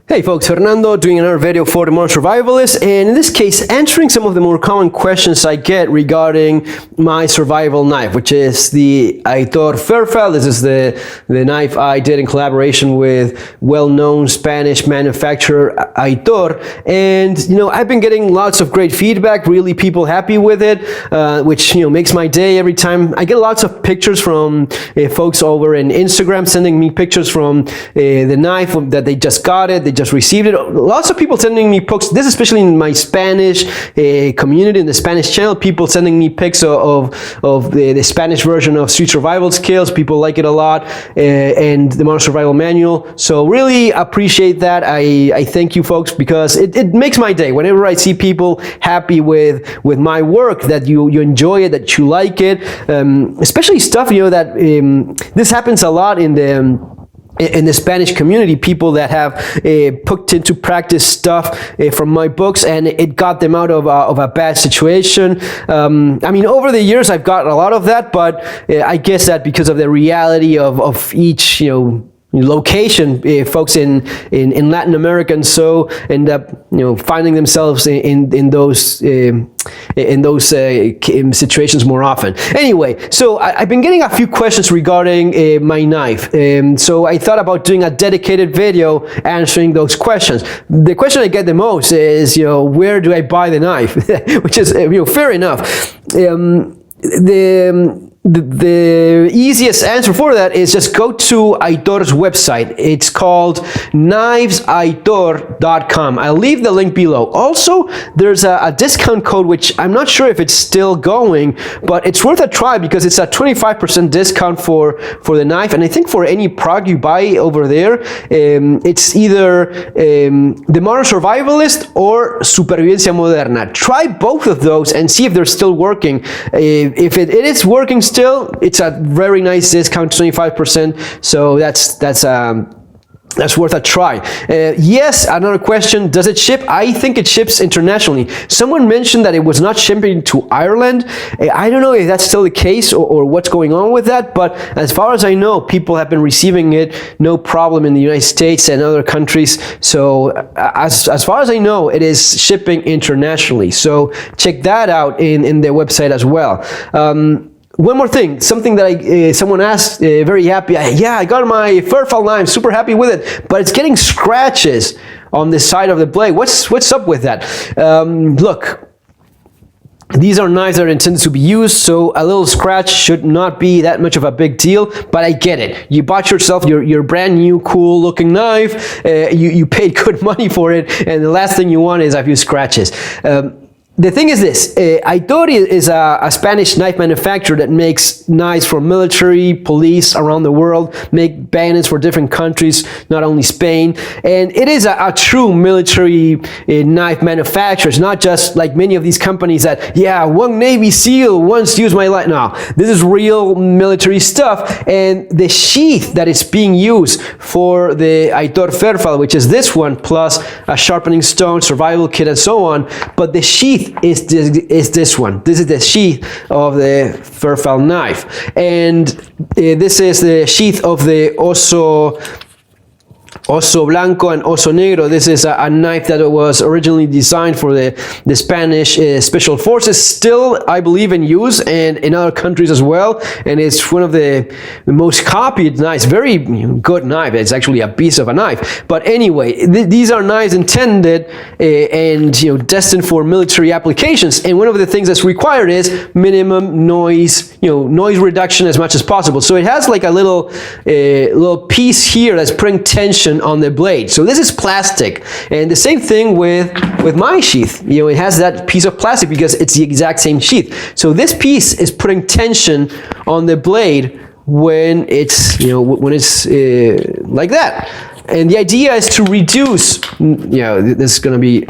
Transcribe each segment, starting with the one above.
Hey folks, Fernando doing another video for the Modern Survivalist, and in this case answering some of the more common questions I get regarding my survival knife, which is the Aitor Fairfile. This is the knife I did in collaboration with well-known Spanish manufacturer Aitor, and I've been getting lots of great feedback, really people happy with it, which makes my day every time. I get lots of pictures from folks over in Instagram sending me pictures from the knife that they just got it, they just received it. Lots of people sending me pics, this especially in my Spanish community, in the Spanish channel, people sending me pics of the Spanish version of Street Survival Skills. People like it a lot, and the Modern Survival Manual. So really appreciate that. I thank you folks, because it makes my day whenever I see people happy with my work, that you enjoy it, that you like it, especially stuff that this happens a lot in the Spanish community, people that have put into practice stuff from my books, and it got them out of a bad situation. I mean, over the years I've got a lot of that, but I guess that because of the reality of each location, folks in Latin America and so end up finding themselves in those situations more often. Anyway, so I've been getting a few questions regarding my knife, so I thought about doing a dedicated video answering those questions. The question I get the most is where do I buy the knife? Which is fair enough. The easiest answer for that is just go to Aitor's website. It's called knivesaitor.com. I'll leave the link below. Also, there's a discount code, which I'm not sure if it's still going, but it's worth a try because it's a 25% discount for the knife. And I think for any product you buy over there, it's either the Modern Survivalist or Supervivencia Moderna. Try both of those and see if they're still working. If it is working still, it's a very nice discount, 25%. So that's worth a try. Yes, another question, does it ship? I think it ships internationally. Someone mentioned that it was not shipping to Ireland. I don't know if that's still the case or what's going on with that, but as far as I know, people have been receiving it no problem in the United States and other countries. So as far as I know, it is shipping internationally. So check that out in their website as well. One more thing, something that someone asked, very happy. Yeah, I got my Fairfile knife, super happy with it, but it's getting scratches on the side of the blade. What's up with that? Look, these are knives that are intended to be used, so a little scratch should not be that much of a big deal, but I get it. You bought yourself your brand new cool looking knife, you paid good money for it, and the last thing you want is a few scratches. The thing is this, Aitor is a Spanish knife manufacturer that makes knives for military, police around the world, make bayonets for different countries, not only Spain, and it is a true military knife manufacturer. It's not just like many of these companies that, yeah, one Navy SEAL once used my knife. No, this is real military stuff, and the sheath that is being used for the Aitor Fairfile, which is this one, plus a sharpening stone, survival kit, and so on, but the sheath is this one. This is the sheath of the Fairfile knife, and this is the sheath of the Oso Blanco and Oso Negro. This is a knife that was originally designed for the Spanish Special Forces, still I believe in use and in other countries as well, and it's one of the most copied knives. Very good knife. It's actually a piece of a knife, but anyway, these are knives intended and destined for military applications, and one of the things that's required is minimum noise, noise reduction as much as possible. So it has like a little piece here that's putting tension on the blade. So this is plastic, and the same thing with my sheath. It has that piece of plastic because it's the exact same sheath. So this piece is putting tension on the blade when it's like that. And the idea is to reduce, this is going to be,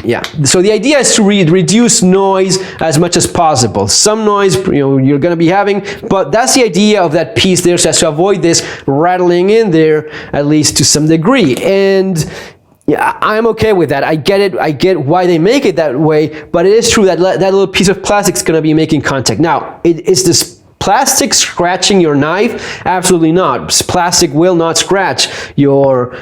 so the idea is to reduce noise as much as possible. Some noise, you're going to be having, but that's the idea of that piece there, so as to avoid this rattling in there, at least to some degree. And yeah, I'm okay with that. I get it. I get why they make it that way, but it is true that that little piece of plastic is going to be making contact. Now, it's this plastic scratching your knife? Absolutely not. Plastic will not scratch your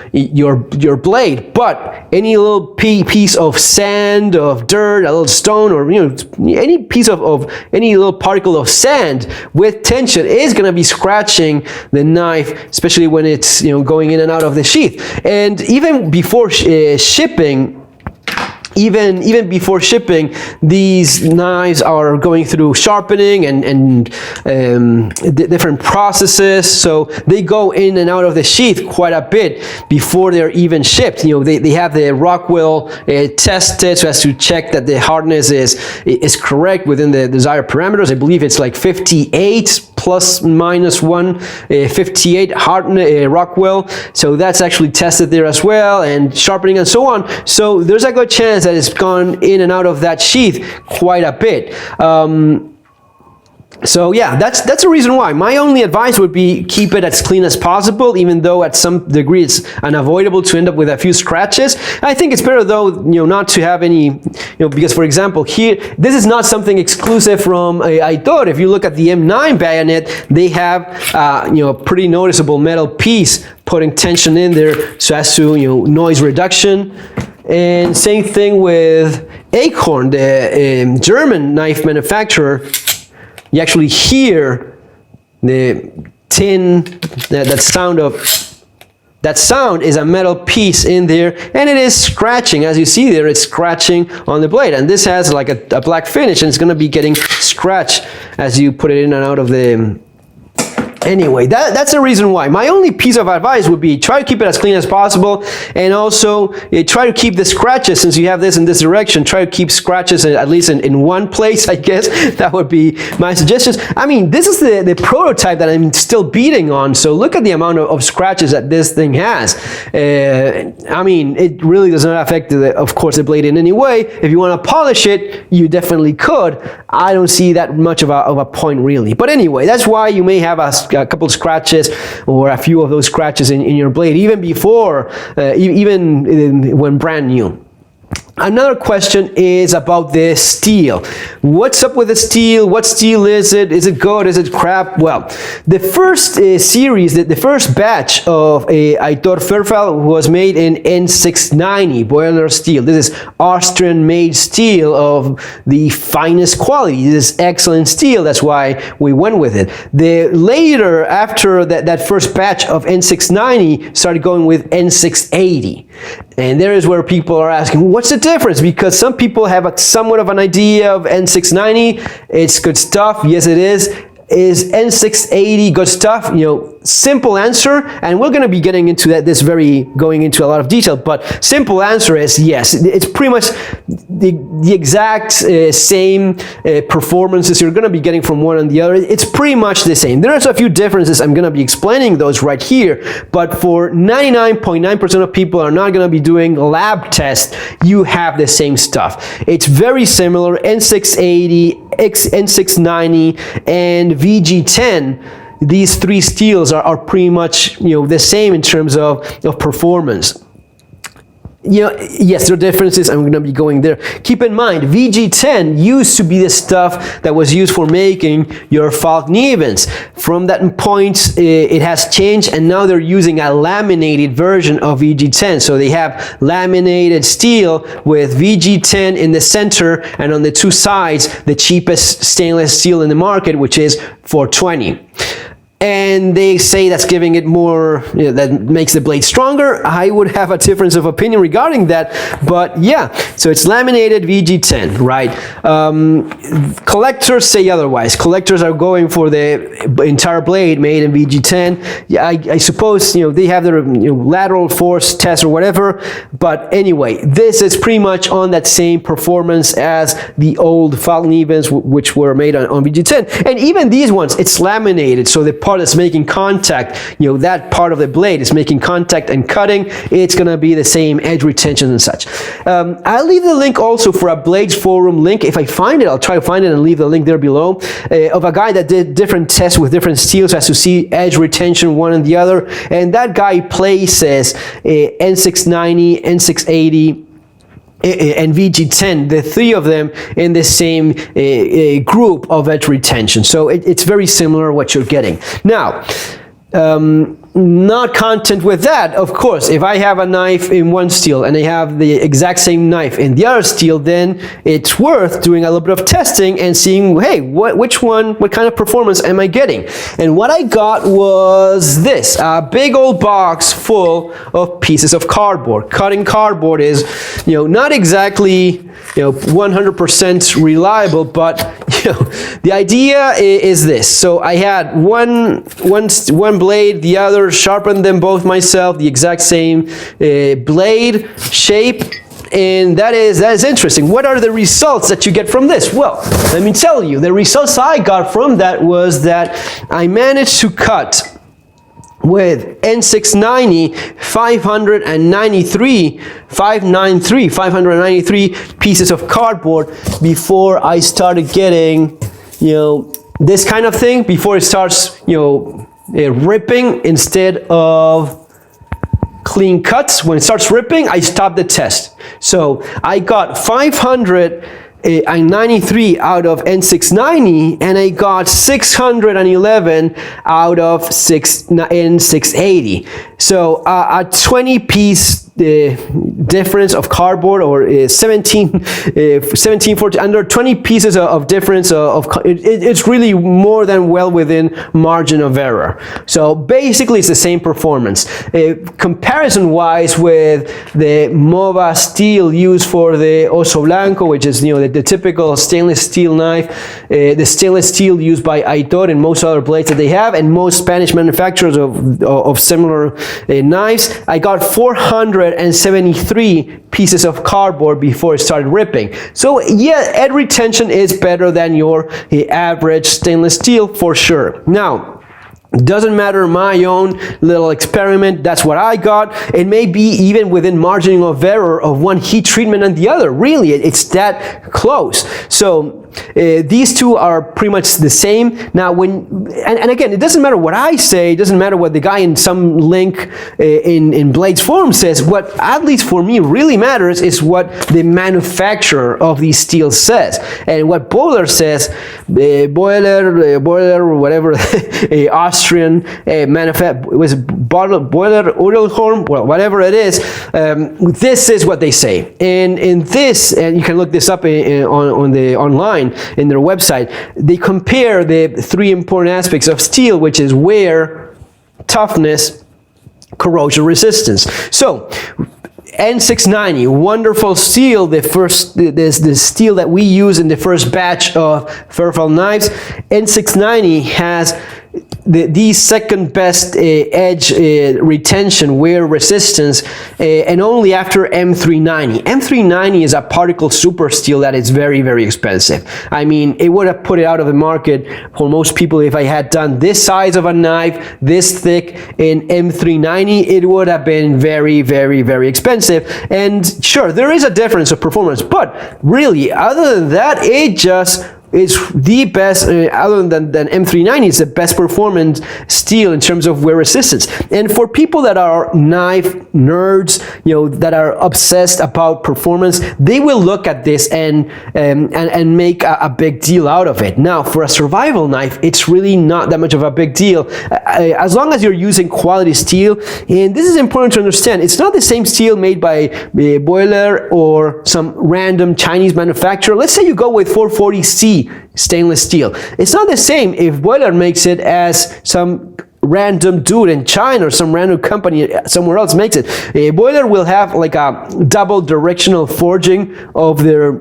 blade, but any little piece of sand, of dirt, a little stone, or any piece of any little particle of sand with tension is going to be scratching the knife, especially when it's going in and out of the sheath. And even before shipping, even before shipping, these knives are going through sharpening and different processes, so they go in and out of the sheath quite a bit before they're even shipped. They have the Rockwell tested so as to check that the hardness is correct within the desired parameters. I believe it's like 58 plus minus 1, 58 Rockwell, so that's actually tested there as well, and sharpening and so on. So there's a good chance that it's gone in and out of that sheath quite a bit. So yeah, that's the reason why. My only advice would be keep it as clean as possible, even though at some degree it's unavoidable to end up with a few scratches. I think it's better though, not to have any, because for example here, this is not something exclusive from Aitor. If you look at the M9 bayonet, they have a pretty noticeable metal piece putting tension in there so as to noise reduction. And same thing with Acorn, the German knife manufacturer. You actually hear the tin, that sound is a metal piece in there, and it is scratching. As you see there, it's scratching on the blade, and this has like a black finish, and it's going to be getting scratched as you put it in and out of the... Anyway, that's the reason why. My only piece of advice would be try to keep it as clean as possible, and also try to keep the scratches, since you have this in this direction, try to keep scratches at least in one place, I guess. That would be my suggestions. I mean, this is the prototype that I'm still beating on, so look at the amount of scratches that this thing has. I mean, it really does not affect, of course, the blade in any way. If you want to polish it, you definitely could. I don't see that much of a point, really. But anyway, that's why you may have a couple of scratches or a few of those scratches in your blade, even before, even when brand new. Another question is about the steel. What's up with the steel? What steel is it? Is it good? Is it crap? Well, the first series, the first batch of Aitor Fairfall was made in N690 boiler steel. This is Austrian-made steel of the finest quality. This is excellent steel. That's why we went with it. Later, after that first batch of N690, started going with N680. And there is where people are asking, what's the difference? Because some people have somewhat of an idea of N690. It's good stuff. Yes, it is. Is N680 good stuff? Simple answer, and we're going to be getting into that, going into a lot of detail, but simple answer is yes. It's pretty much the exact same performances you're going to be getting from one and the other. It's pretty much the same. There's a few differences. I'm going to be explaining those right here, but for 99.9% of people are not going to be doing lab tests, you have the same stuff. It's very similar. N680, N690, and VG10. These three steels are pretty much the same in terms of performance. Yes, there are differences. I'm going to be going there. Keep in mind, VG10 used to be the stuff that was used for making your Falk Nivens. From that point, it has changed, and now they're using a laminated version of VG10. So they have laminated steel with VG10 in the center, and on the two sides, the cheapest stainless steel in the market, which is 420. And they say that's giving it more, that makes the blade stronger. I would have a difference of opinion regarding that, but yeah, so it's laminated VG10, right? Collectors say otherwise. Collectors are going for the entire blade made in VG10. Yeah, I suppose, they have their lateral force test or whatever, but anyway, this is pretty much on that same performance as the old Falk Nivens, which were made on VG10. And even these ones, it's laminated, so the part that's making contact, that part of the blade is making contact and cutting, it's going to be the same edge retention and such. I'll leave the link also for a Blades Forum link. If I find it, I'll try to find it and leave the link there below, of a guy that did different tests with different steels as to see edge retention one and the other. And that guy places N690, N680, and VG10, the three of them in the same group of edge retention. So it's very similar what you're getting. Now, not content with that, of course, if I have a knife in one steel and I have the exact same knife in the other steel, then it's worth doing a little bit of testing and seeing, hey, what kind of performance am I getting? And what I got was this, a big old box full of pieces of cardboard. Cutting cardboard is, not exactly, 100% reliable, but, the idea is this. So I had one blade, the other, sharpened them both myself, the exact same blade shape, and that is interesting. What are the results that you get from this? Well, let me tell you, the results I got from that was that I managed to cut with N690 593 pieces of cardboard before I started getting, this kind of thing, before it starts, ripping instead of clean cuts. When it starts ripping, I stop the test. So I got 593 out of N690, and I got 611 out of N680. So a 20-piece difference of cardboard, or 14 under 20 pieces of difference it's really more than well within margin of error. So basically it's the same performance. Comparison wise with the MOVA steel used for the Oso Blanco, which is the typical stainless steel knife, the stainless steel used by Aitor and most other blades that they have, and most Spanish manufacturers of similar knives, I got 473 pieces of cardboard before it started ripping. So yeah, edge retention is better than your average stainless steel for sure. Now, doesn't matter my own little experiment, that's what I got. It may be even within margin of error of one heat treatment and the other. Really, it's that close. So these two are pretty much the same. Now, and again, it doesn't matter what I say, it doesn't matter what the guy in some link in Blades Forum says. What, at least for me, really matters is what the manufacturer of these steels says. And what Boiler says, Boiler, whatever, Austrian was Boiler Uralhorn, well, whatever it is, this is what they say. And in this, and you can look this up online in their website, they compare the three important aspects of steel, which is wear, toughness, corrosion resistance. So N690, wonderful steel, the steel that we use in the first batch of Fairfield knives. N690 has the second best edge retention, wear resistance, and only after M390. M390 is a particle super steel that is very, very expensive. I mean, it would have put it out of the market for most people if I had done this size of a knife, this thick, in M390. It would have been very, very, very expensive. And sure, there is a difference of performance, but really, other than that, it just is the best, other than M390, it's the best performance steel in terms of wear resistance. And for people that are knife nerds, that are obsessed about performance, they will look at this and make a big deal out of it. Now, for a survival knife, it's really not that much of a big deal, as long as you're using quality steel. And this is important to understand. It's not the same steel made by Boiler or some random Chinese manufacturer. Let's say you go with 440C stainless steel. It's not the same if Boiler makes it as some random dude in China or some random company somewhere else makes it. Boiler will have like a double directional forging of their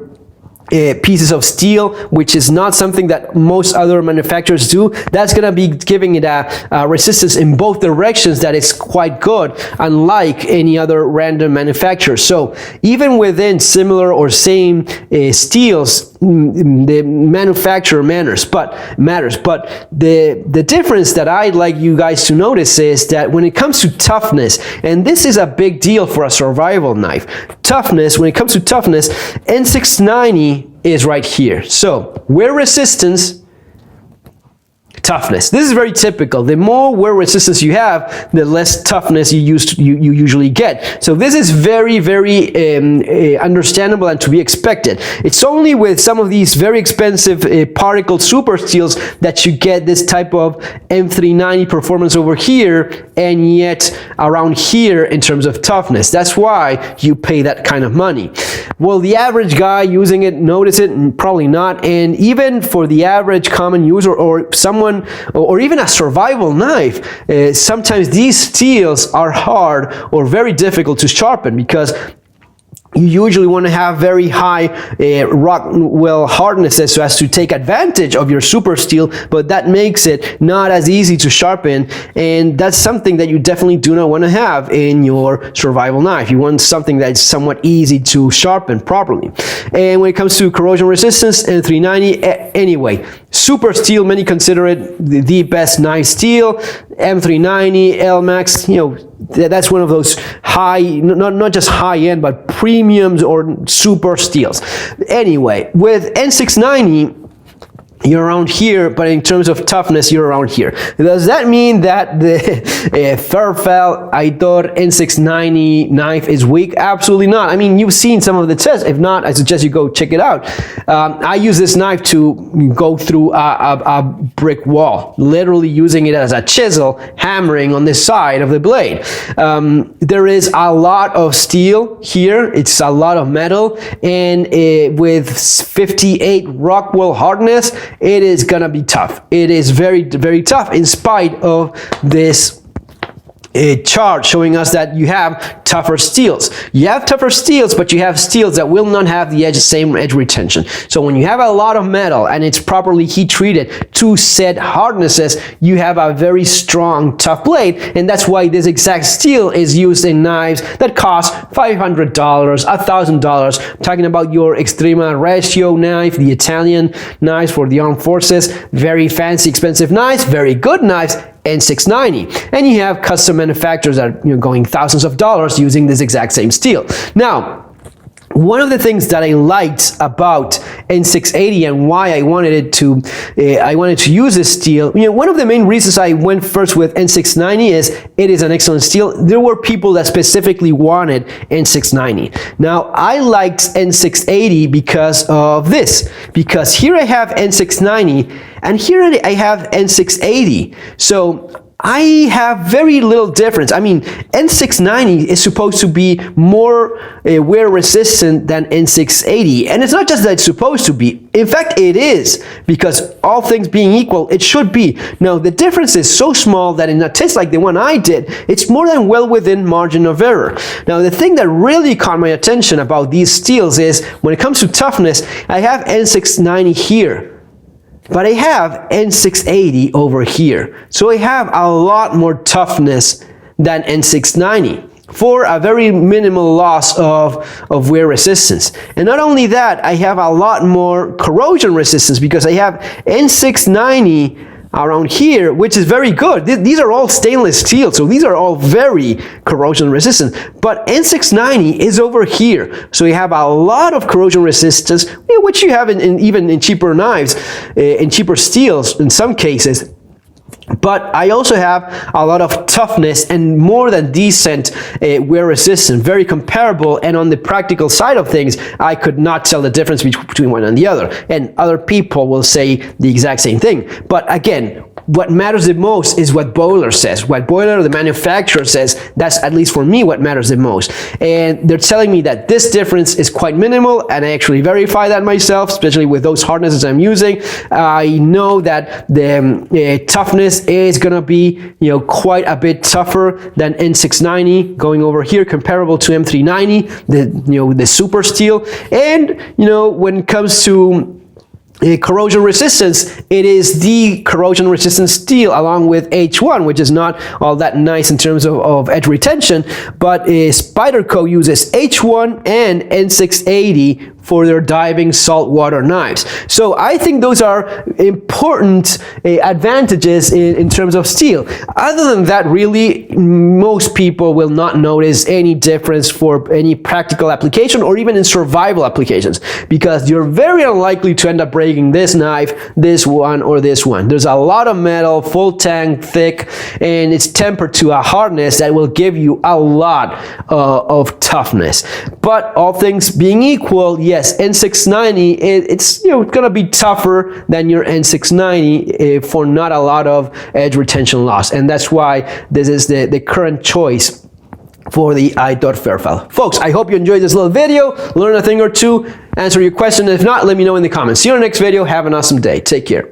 pieces of steel, which is not something that most other manufacturers do. That's going to be giving it a resistance in both directions that is quite good, unlike any other random manufacturer. So even within similar or same steels, the manufacturer matters. But the difference that I'd like you guys to notice is that when it comes to toughness, and this is a big deal for a survival knife, toughness, when it comes to toughness, N690 is right here. So wear resistance, toughness. This is very typical. The more wear resistance you have, the less toughness you usually get. So this is very, very understandable and to be expected. It's only with some of these very expensive particle super steels that you get this type of M390 performance over here, and yet around here in terms of toughness. That's why you pay that kind of money. Will the average guy using it notice it? Probably not. And even for the average common user or someone, or even a survival knife, sometimes these steels are hard or very difficult to sharpen because you usually want to have very high Rockwell hardnesses so as to take advantage of your super steel, but that makes it not as easy to sharpen, and that's something that you definitely do not want to have in your survival knife. You want something that's somewhat easy to sharpen properly. And when it comes to corrosion resistance, M390, anyway, super steel, many consider it the best knife steel. M390, LMAX, you know, that's one of those high, not just high-end, but premiums or super steels. Anyway, with N690, you're around here, but in terms of toughness, you're around here. Does that mean that the Fairfeld Aitor N690 knife is weak? Absolutely not. I mean, you've seen some of the tests. If not, I suggest you go check it out. I use this knife to go through a brick wall, literally using it as a chisel, hammering on the side of the blade. There is a lot of steel here. It's a lot of metal, and with 58 Rockwell hardness, it is gonna be tough. It is very, very tough in spite of this chart showing us that you have tougher steels. You have tougher steels, but you have steels that will not have the same edge retention. So when you have a lot of metal and it's properly heat treated to set hardnesses, you have a very strong, tough blade, and that's why this exact steel is used in knives that cost $500, $1,000. I'm talking about your Extrema Ratio knife, the Italian knives for the armed forces, very fancy, expensive knives, very good knives, N690, and you have custom manufacturers that are going thousands of dollars using this exact same steel. Now, one of the things that I liked about N680 and why I wanted to use this steel, one of the main reasons I went first with N690 is it is an excellent steel. There were people that specifically wanted N690. Now, I liked N680 because of this, because here I have N690 and here I have N680. So I have very little difference. I mean, N690 is supposed to be more wear resistant than N680. And it's not just that it's supposed to be. In fact, it is, because all things being equal, it should be. Now, the difference is so small that in a test like the one I did, it's more than well within margin of error. Now, the thing that really caught my attention about these steels is when it comes to toughness, I have N690 here, but I have N680 over here. So I have a lot more toughness than N690 for a very minimal loss of wear resistance. And not only that, I have a lot more corrosion resistance because I have N690 around here, which is very good. These are all stainless steel, so these are all very corrosion resistant. But N690 is over here, so you have a lot of corrosion resistance, which you have even in cheaper knives, in cheaper steels in some cases. But I also have a lot of toughness and more than decent wear resistance, very comparable. And on the practical side of things, I could not tell the difference between one and the other. And other people will say the exact same thing. But again, what matters the most is what Boiler says. What Boiler, the manufacturer, says. That's, at least for me, what matters the most. And they're telling me that this difference is quite minimal, and I actually verify that myself, especially with those hardnesses I'm using. I know that the toughness is gonna be, quite a bit tougher than N690 going over here, comparable to M390, the super steel. And when it comes to corrosion resistance, it is the corrosion resistant steel along with H1, which is not all that nice in terms of edge retention, but Spyderco uses H1 and N680 for their diving saltwater knives. So I think those are important advantages in terms of steel. Other than that, really, most people will not notice any difference for any practical application or even in survival applications, because you're very unlikely to end up breaking this knife, this one, or this one. There's a lot of metal, full tang, thick, and it's tempered to a hardness that will give you a lot of toughness. But all things being equal, yes, N690, it's gonna be tougher than your N690 for not a lot of edge retention loss, and that's why this is the current choice for the I-Dot Fairfile. Folks, I hope you enjoyed this little video, learn a thing or two, answer your question. If not, let me know in the comments. See you in the next video. Have an awesome day. Take care.